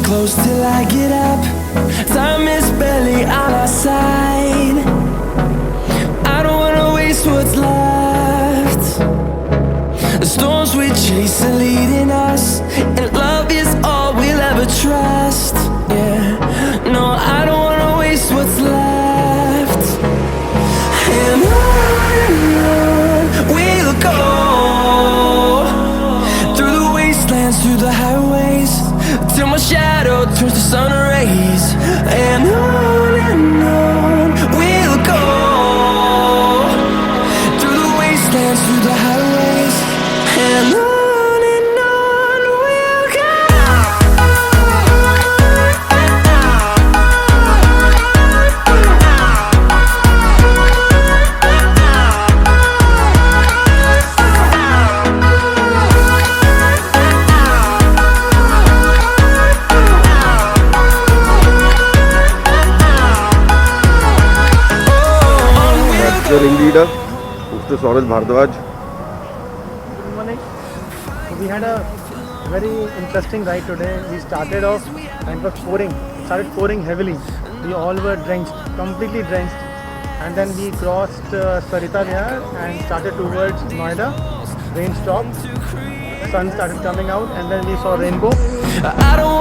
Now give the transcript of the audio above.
close till I get up. Time is barely on our side. I don't wanna waste what's left. The storms we chase are leading us, and love is all we'll ever trust. Yeah, no, I don't wanna waste what's left. And on we'll go, through the wastelands, through the highways, till my shadow turns to sun rays. And on we'll go, through the wastelands, through the highways, and on we'll go. The ring leader, Mr. Sauraj Bhardwaj. Good morning. We had a very interesting ride today. We started off and it was pouring. Started pouring heavily. We all were drenched, completely drenched. And then we crossed Sarita Vihar and started towards Noida. Rain stopped. Sun started coming out, and then we saw rainbow. I don't